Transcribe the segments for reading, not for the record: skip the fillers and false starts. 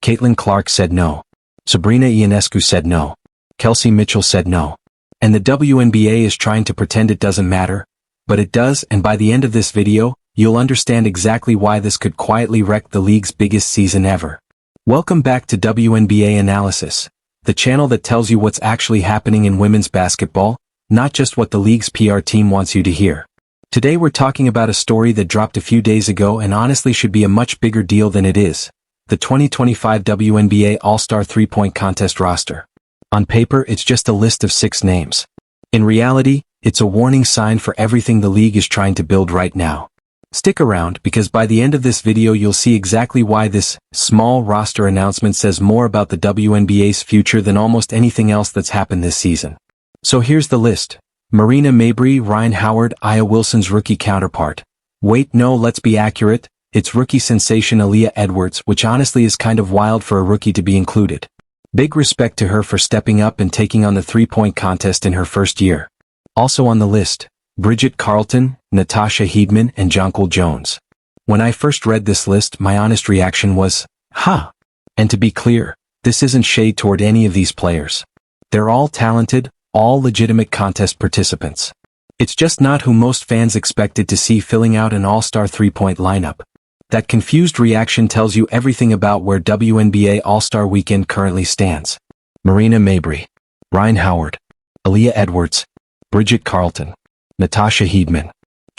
Caitlin Clark said no. Sabrina Ionescu said no. Kelsey Mitchell said no. And the WNBA is trying to pretend it doesn't matter, but it does, and by the end of this video, you'll understand exactly why this could quietly wreck the league's biggest season ever. Welcome back to WNBA Analysis, the channel that tells you what's actually happening in women's basketball, not just what the league's PR team wants you to hear. Today we're talking about a story that dropped a few days ago and honestly should be a much bigger deal than it is. The 2025 WNBA All-Star 3-point contest roster. On paper, it's just a list of 6 names. In reality, it's a warning sign for everything the league is trying to build right now. Stick around, because by the end of this video you'll see exactly why this small roster announcement says more about the WNBA's future than almost anything else that's happened this season. So here's the list. Marina Mabrey, Rhyne Howard, Aya Wilson's rookie counterpart. Wait, no, let's be accurate. It's rookie sensation Aaliyah Edwards, which honestly is kind of wild for a rookie to be included. Big respect to her for stepping up and taking on the 3-point contest in her first year. Also on the list, Bridget Carleton, Natasha Heedman, and Jonquel Jones. When I first read this list, my honest reaction was, huh. And to be clear, this isn't shade toward any of these players. They're all talented, all legitimate contest participants. It's just not who most fans expected to see filling out an all-star 3-point lineup. That confused reaction tells you everything about where WNBA All-Star Weekend currently stands. Marina Mabrey, Rhyne Howard, Aaliyah Edwards, Bridget Carleton, Natasha Heedman,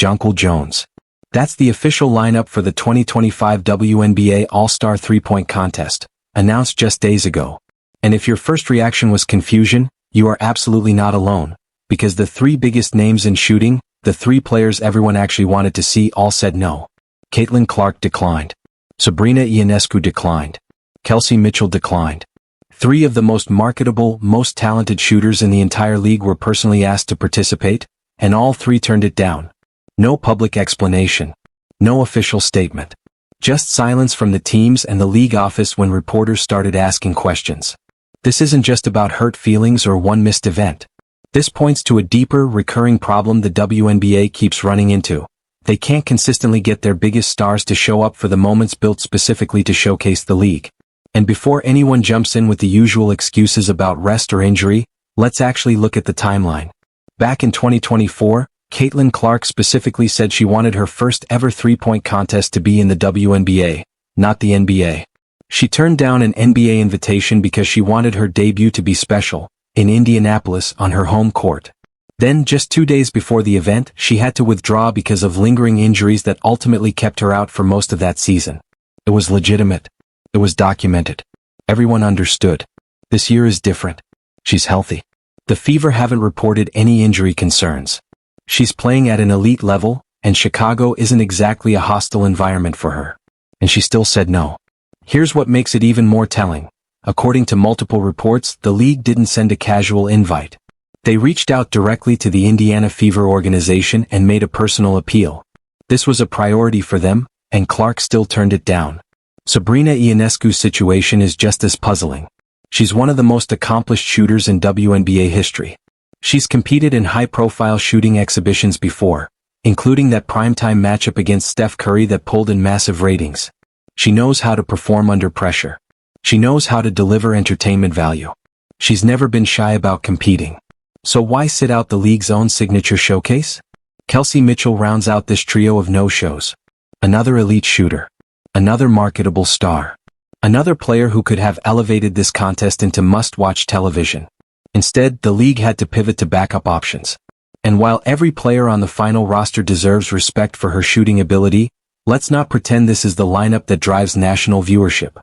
Jonquel Jones. That's the official lineup for the 2025 WNBA All-Star 3-point contest, announced just days ago. And if your first reaction was confusion, you are absolutely not alone, because the 3 biggest names in shooting, the 3 players everyone actually wanted to see, all said no. Caitlin Clark declined. Sabrina Ionescu declined. Kelsey Mitchell declined. 3 of the most marketable, most talented shooters in the entire league were personally asked to participate, and all 3 turned it down. No public explanation. No official statement. Just silence from the teams and the league office when reporters started asking questions. This isn't just about hurt feelings or one missed event. This points to a deeper, recurring problem the WNBA keeps running into. They can't consistently get their biggest stars to show up for the moments built specifically to showcase the league. And before anyone jumps in with the usual excuses about rest or injury, let's actually look at the timeline. Back in 2024, Caitlin Clark specifically said she wanted her first ever 3-point contest to be in the WNBA, not the NBA. She turned down an NBA invitation because she wanted her debut to be special, in Indianapolis on her home court. Then, just 2 days before the event, she had to withdraw because of lingering injuries that ultimately kept her out for most of that season. It was legitimate. It was documented. Everyone understood. This year is different. She's healthy. The Fever haven't reported any injury concerns. She's playing at an elite level, and Chicago isn't exactly a hostile environment for her. And she still said no. Here's what makes it even more telling. According to multiple reports, the league didn't send a casual invite. They reached out directly to the Indiana Fever organization and made a personal appeal. This was a priority for them, and Clark still turned it down. Sabrina Ionescu's situation is just as puzzling. She's one of the most accomplished shooters in WNBA history. She's competed in high-profile shooting exhibitions before, including that primetime matchup against Steph Curry that pulled in massive ratings. She knows how to perform under pressure. She knows how to deliver entertainment value. She's never been shy about competing. So why sit out the league's own signature showcase? Kelsey Mitchell rounds out this trio of no-shows. Another elite shooter. Another marketable star. Another player who could have elevated this contest into must-watch television. Instead, the league had to pivot to backup options. And while every player on the final roster deserves respect for her shooting ability, let's not pretend this is the lineup that drives national viewership.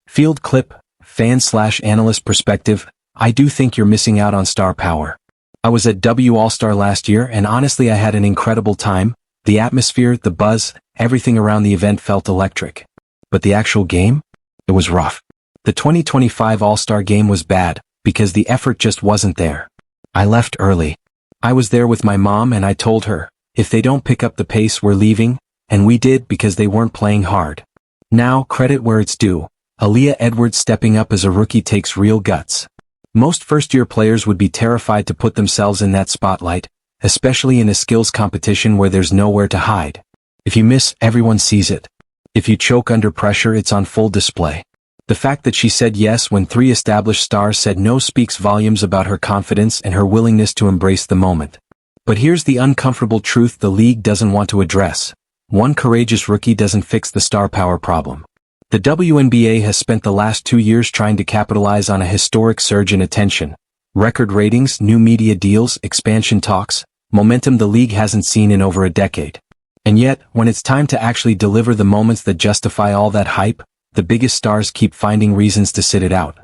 Field clip, fan/analyst perspective, I do think you're missing out on star power. I was at W All-Star last year and honestly I had an incredible time. The atmosphere, the buzz, everything around the event felt electric. But the actual game? It was rough. The 2025 All-Star game was bad, because the effort just wasn't there. I left early. I was there with my mom and I told her, if they don't pick up the pace we're leaving, and we did because they weren't playing hard. Now, credit where it's due. Aaliyah Edwards stepping up as a rookie takes real guts. Most first-year players would be terrified to put themselves in that spotlight, especially in a skills competition where there's nowhere to hide. If you miss, everyone sees it. If you choke under pressure, it's on full display. The fact that she said yes when 3 established stars said no speaks volumes about her confidence and her willingness to embrace the moment. But here's the uncomfortable truth the league doesn't want to address. One courageous rookie doesn't fix the star power problem. The WNBA has spent the last 2 years trying to capitalize on a historic surge in attention. Record ratings, new media deals, expansion talks, momentum the league hasn't seen in over a decade. And yet, when it's time to actually deliver the moments that justify all that hype, the biggest stars keep finding reasons to sit it out.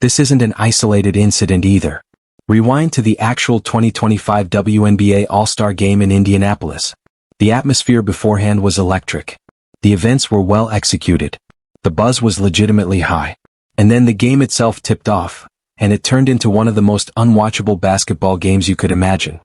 This isn't an isolated incident either. Rewind to the actual 2025 WNBA All-Star Game in Indianapolis. The atmosphere beforehand was electric. The events were well executed. The buzz was legitimately high. And then the game itself tipped off, and it turned into one of the most unwatchable basketball games you could imagine.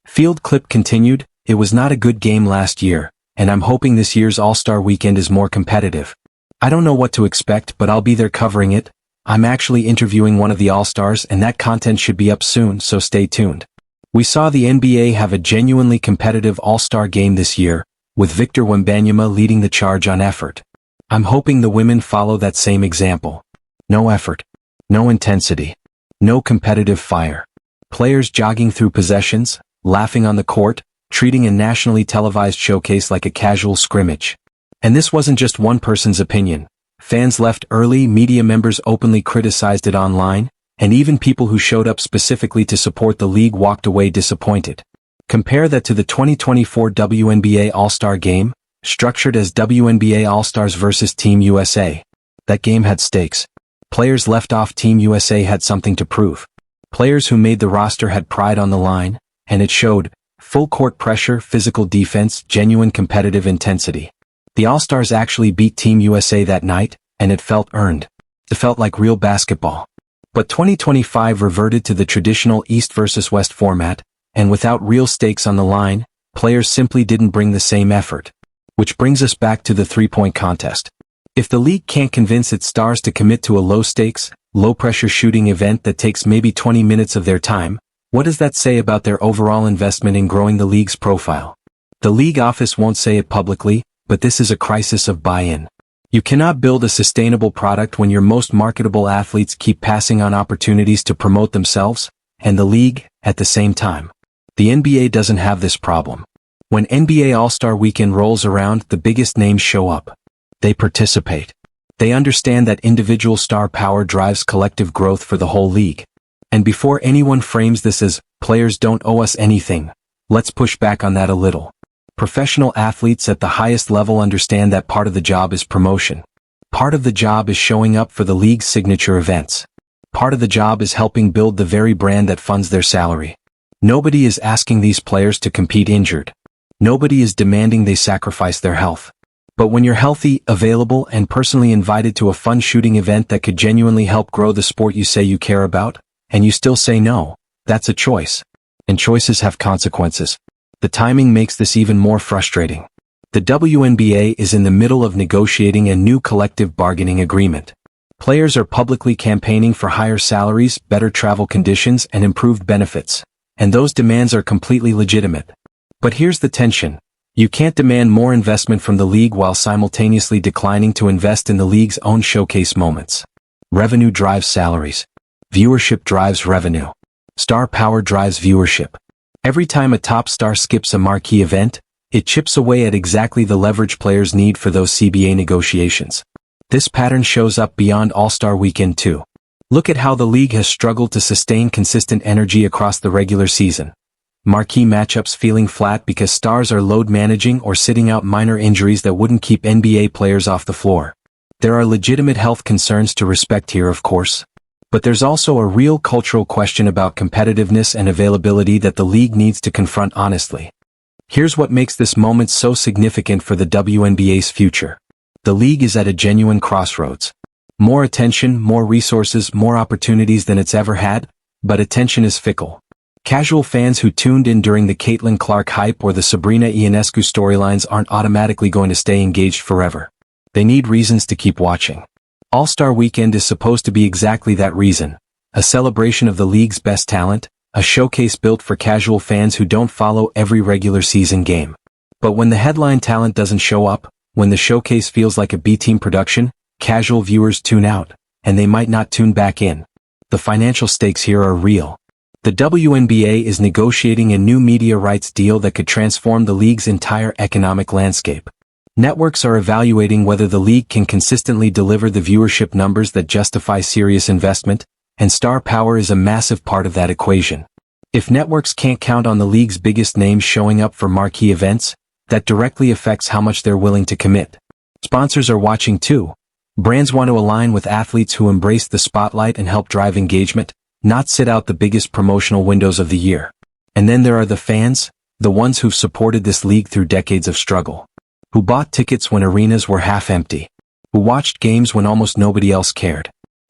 Field clip continued, "It was not a good game last year, and I'm hoping this year's All-Star Weekend is more competitive. I don't know what to expect, but I'll be there covering it. I'm actually interviewing one of the All-Stars and that content should be up soon, so stay tuned." We saw the NBA have a genuinely competitive All-Star game this year, with Victor Wembanyama leading the charge on effort. I'm hoping the women follow that same example. No effort. No intensity. No competitive fire. Players jogging through possessions, laughing on the court, treating a nationally televised showcase like a casual scrimmage. And this wasn't just one person's opinion. Fans left early, media members openly criticized it online, and even people who showed up specifically to support the league walked away disappointed. Compare that to the 2024 WNBA All-Star Game, structured as WNBA All-Stars vs Team USA. That game had stakes. Players left off Team USA had something to prove. Players who made the roster had pride on the line, and it showed: full court pressure, physical defense, genuine competitive intensity. The All-Stars actually beat Team USA that night, and it felt earned. It felt like real basketball. But 2025 reverted to the traditional East versus West format, and without real stakes on the line, players simply didn't bring the same effort. Which brings us back to the three-point contest. If the league can't convince its stars to commit to a low-stakes, low-pressure shooting event that takes maybe 20 minutes of their time, what does that say about their overall investment in growing the league's profile? The league office won't say it publicly, but this is a crisis of buy-in. You cannot build a sustainable product when your most marketable athletes keep passing on opportunities to promote themselves, and the league, at the same time. The NBA doesn't have this problem. When NBA All-Star Weekend rolls around, the biggest names show up. They participate. They understand that individual star power drives collective growth for the whole league. And before anyone frames this as, "players don't owe us anything," let's push back on that a little. Professional athletes at the highest level understand that part of the job is promotion. Part of the job is showing up for the league's signature events. Part of the job is helping build the very brand that funds their salary. Nobody is asking these players to compete injured. Nobody is demanding they sacrifice their health. But when you're healthy, available, and personally invited to a fun shooting event that could genuinely help grow the sport you say you care about, and you still say no, that's a choice. And choices have consequences. The timing makes this even more frustrating. The WNBA is in the middle of negotiating a new collective bargaining agreement. Players are publicly campaigning for higher salaries, better travel conditions, and improved benefits. And those demands are completely legitimate. But here's the tension. You can't demand more investment from the league while simultaneously declining to invest in the league's own showcase moments. Revenue drives salaries. Viewership drives revenue. Star power drives viewership. Every time a top star skips a marquee event, it chips away at exactly the leverage players need for those CBA negotiations. This pattern shows up beyond All-Star Weekend too. Look at how the league has struggled to sustain consistent energy across the regular season. Marquee matchups feeling flat because stars are load managing or sitting out minor injuries that wouldn't keep NBA players off the floor. There are legitimate health concerns to respect here, of course. But there's also a real cultural question about competitiveness and availability that the league needs to confront honestly. Here's what makes this moment so significant for the WNBA's future. The league is at a genuine crossroads. More attention, more resources, more opportunities than it's ever had, but attention is fickle. Casual fans who tuned in during the Caitlin Clark hype or the Sabrina Ionescu storylines aren't automatically going to stay engaged forever. They need reasons to keep watching. All-Star Weekend is supposed to be exactly that reason. A celebration of the league's best talent, a showcase built for casual fans who don't follow every regular season game. But when the headline talent doesn't show up, when the showcase feels like a B-team production, casual viewers tune out. and they might not tune back in. The financial stakes here are real. The WNBA is negotiating a new media rights deal that could transform the league's entire economic landscape. Networks are evaluating whether the league can consistently deliver the viewership numbers that justify serious investment, and star power is a massive part of that equation. If networks can't count on the league's biggest names showing up for marquee events, that directly affects how much they're willing to commit. Sponsors are watching too. Brands want to align with athletes who embrace the spotlight and help drive engagement, not sit out the biggest promotional windows of the year. And then there are the fans, the ones who've supported this league through decades of struggle. Who bought tickets when arenas were half empty. Who watched games when almost nobody else cared.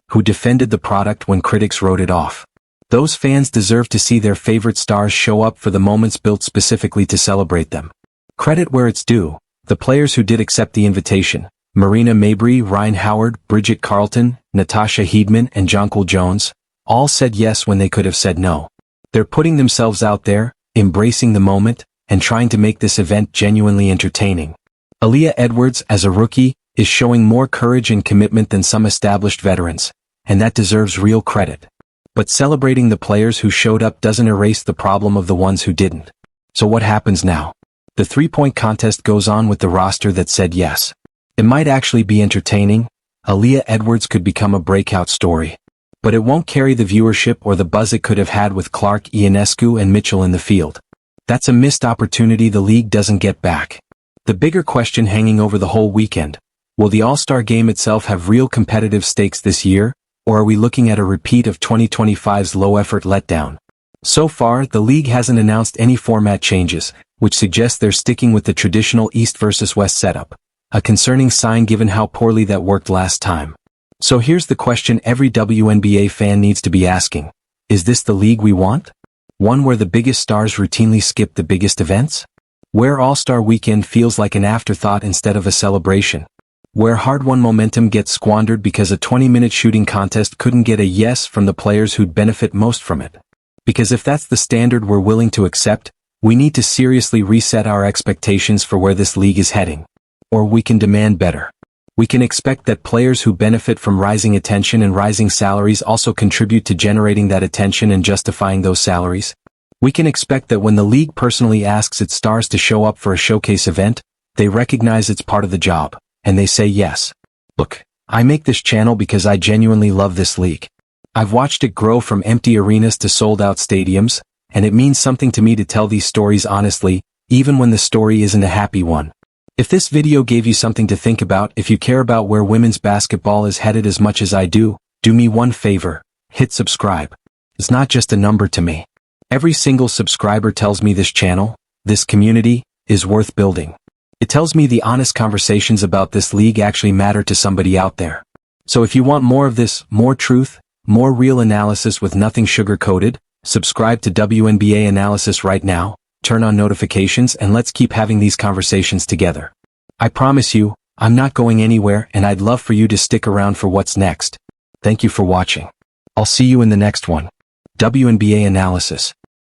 Who defended the product when critics wrote it off. Those fans deserve to see their favorite stars show up for the moments built specifically to celebrate them. Credit where it's due. The players who did accept the invitation, Marina Mabrey, Ryan Howard, Bridget Carlton, Natasha Heedman, and Jonquil Jones, all said yes when they could have said no. They're putting themselves out there, embracing the moment, and trying to make this event genuinely entertaining. Aaliyah Edwards, as a rookie, is showing more courage and commitment than some established veterans, and that deserves real credit. But celebrating the players who showed up doesn't erase the problem of the ones who didn't. So what happens now? The three-point contest goes on with the roster that said yes. It might actually be entertaining. Aaliyah Edwards could become a breakout story. But it won't carry the viewership or the buzz it could have had with Clark, Ionescu, and Mitchell in the field. That's a missed opportunity the league doesn't get back. The bigger question hanging over the whole weekend, will the All-Star Game itself have real competitive stakes this year, or are we looking at a repeat of 2025's low-effort letdown? So far, the league hasn't announced any format changes, which suggests they're sticking with the traditional East versus West setup, a concerning sign given how poorly that worked last time. So here's the question every WNBA fan needs to be asking. Is this the league we want? One where the biggest stars routinely skip the biggest events? Where All-Star Weekend feels like an afterthought instead of a celebration? Where hard-won momentum gets squandered because a 20-minute shooting contest couldn't get a yes from the players who'd benefit most from it? Because if that's the standard we're willing to accept, we need to seriously reset our expectations for where this league is heading. Or we can demand better. We can expect that players who benefit from rising attention and rising salaries also contribute to generating that attention and justifying those salaries. We can expect that when the league personally asks its stars to show up for a showcase event, they recognize it's part of the job, and they say yes. Look, I make this channel because I genuinely love this league. I've watched it grow from empty arenas to sold-out stadiums, and it means something to me to tell these stories honestly, even when the story isn't a happy one. If this video gave you something to think about, if you care about where women's basketball is headed as much as I do me one favor, hit subscribe. It's not just a number to me. Every single subscriber tells me this channel, this community, is worth building. It tells me the honest conversations about this league actually matter to somebody out there. So if you want more of this, more truth, more real analysis with nothing sugar-coated, subscribe to WNBA Analysis right now, turn on notifications, and let's keep having these conversations together. I promise you, I'm not going anywhere, and I'd love for you to stick around for what's next. Thank you for watching. I'll see you in the next one. WNBA Analysis.